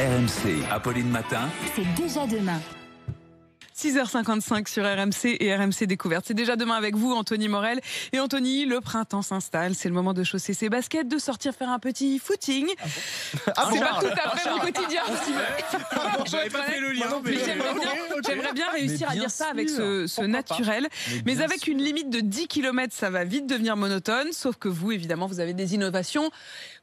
RMC, Apolline Matin. C'est déjà demain. 6h55 sur RMC et RMC Découverte. C'est déjà demain avec vous, Anthony Morel. Et Anthony, le printemps s'installe. C'est le moment de chausser ses baskets, de sortir faire un petit footing. C'est pas tout à fait mon quotidien. J'avais pas fait le lien. J'aimerais bien réussir à dire ça avec ce naturel. Mais avec une limite de 10 km, ça va vite devenir monotone. Sauf que vous, évidemment, vous avez des innovations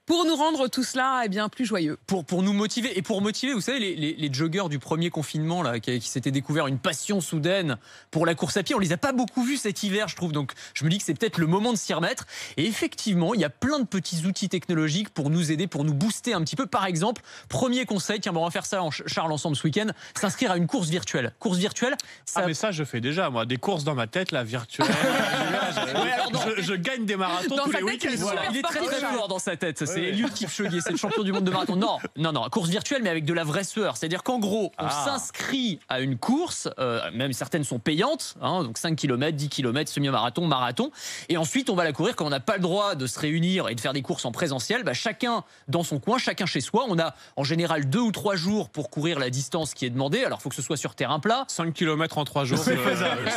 pour nous rendre tout cela plus joyeux. Pour nous motiver. Et pour motiver, vous savez, les joggeurs du premier confinement là, qui s'étaient découvert une passion soudaine pour la course à pied, on les a pas beaucoup vus cet hiver, je trouve. Donc je me dis que c'est peut-être le moment de s'y remettre. Et effectivement, il y a plein de petits outils technologiques pour nous aider, pour nous booster un petit peu. Par exemple, premier conseil, tiens, on va faire ça, Charles, ensemble ce week-end, s'inscrire à une course virtuelle. Course virtuelle, ça... Ah mais ça je fais déjà, moi, des courses dans ma tête, là, virtuelles. Je gagne des marathons tous les week-ends. Voilà, il est très fort dans sa tête. C'est Eliud Kipchoge, c'est le champion du monde de marathon. Non, course virtuelle, mais avec de la vraie sueur. C'est-à-dire qu'en gros, on s'inscrit à une course, même certaines sont payantes, donc 5 km, 10 km, semi-marathon, marathon. Et ensuite, on va la courir quand on n'a pas le droit de se réunir et de faire des courses en présentiel. Chacun dans son coin, chacun chez soi. On a en général 2 ou 3 jours pour courir la distance qui est demandée. Alors, il faut que ce soit sur terrain plat. 5 km en 3 jours. C'est faisable.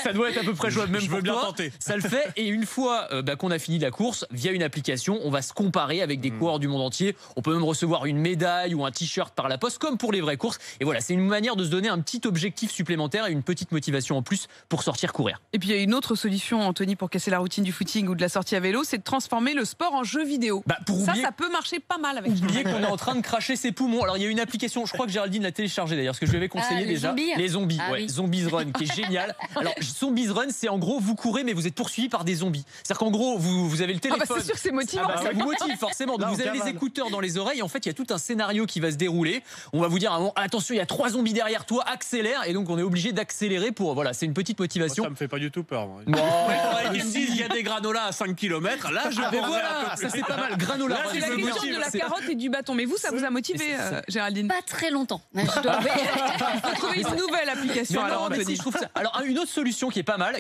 Ça doit être à peu près jouable, même je veux pour bien toi. tenter. Ça le fait. Et une fois qu'on a fini la course, via une application, on va se comparer avec des coureurs du monde entier. On peut même recevoir une médaille ou un t-shirt par la poste, comme pour les vraies courses. Et voilà, c'est une manière de se donner un petit objectif supplémentaire et une petite motivation en plus pour sortir courir. Et puis il y a une autre solution, Anthony, pour casser la routine du footing ou de la sortie à vélo, c'est de transformer le sport en jeu vidéo. Ça peut marcher pas mal avec ça. Oubliez qu'on est en train de cracher ses poumons. Alors il y a une application, je crois que Géraldine l'a téléchargée d'ailleurs, ce que je lui avais conseillé déjà. Les zombies, oui. Zombies Run, qui est génial. Alors Zombies Run, c'est en gros vous courez mais vous êtes poursuivi par des zombies. C'est-à-dire qu'en gros vous avez le téléphone. C'est sûr que c'est motivant. Ça vous motive forcément. Donc vous avez les écouteurs dans les oreilles. Et en fait, il y a tout un scénario qui va se dérouler. On va vous dire attention, il y a 3 zombies derrière toi, accélère. Et donc on est obligé d'accélérer pour c'est une petite motivation. Moi, ça me fait pas du tout peur. Moi. Bon, ils me disent il y a des granolas à 5 km. Là, je voilà, ça c'est pas mal. Granola. C'est la question de la carotte et du bâton. Mais vous, ça vous a motivé, Géraldine? Pas très longtemps. Il faut trouver une nouvelle application. Alors, Anthony, je trouve ça. Alors, une autre solution qui est pas mal,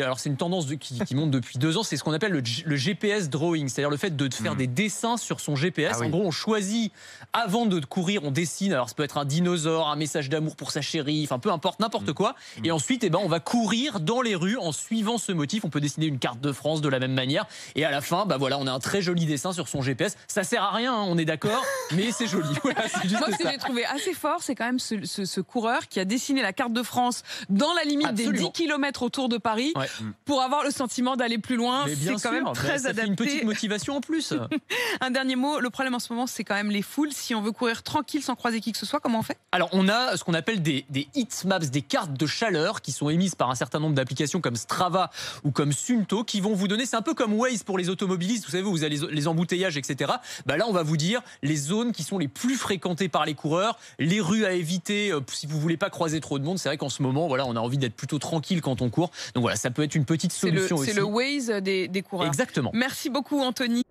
alors c'est une tendance qui monte depuis 2 ans, c'est ce qu'on appelle le GPS drawing, c'est-à-dire le fait de faire des dessins sur son GPS. En gros, on choisit avant de courir, on dessine. Alors, ça peut être un dinosaure, un message d'amour pour sa chérie, enfin peu importe, n'importe quoi. Et ensuite, on va courir dans les rues en suivant ce motif. On peut dessiner une carte de France de la même manière. Et à la fin, on a un très joli dessin sur son GPS. Ça sert à rien, on est d'accord, mais c'est joli. Voilà, c'est juste moi, ce que j'ai trouvé assez fort, c'est quand même ce coureur qui a dessiné la carte de France dans la limite des 10 km autour de Paris pour avoir le sentiment d'aller plus loin. C'est quand même très adapté. Ça fait une petite motivation en plus. Un dernier mot, le problème en ce moment, c'est quand même les foules. Si on veut courir tranquille sans croiser qui que ce soit, comment on fait? Alors, on a ce qu'on appelle des heat maps, des cartes de chaleur qui sont émises par un certain nombre d'applications comme Strava ou comme Suunto qui vont vous donner, c'est un peu comme Waze pour les automobilistes, vous savez, vous avez les embouteillages, etc. Là, on va vous dire les zones qui sont les plus fréquentées par les coureurs, les rues à éviter si vous voulez pas croiser trop de monde. C'est vrai qu'en ce moment, on a envie d'être plutôt tranquille quand on court. Donc voilà, ça peut être une petite solution aussi. C'est le Waze des coureurs. Exactement. Merci beaucoup, Anthony.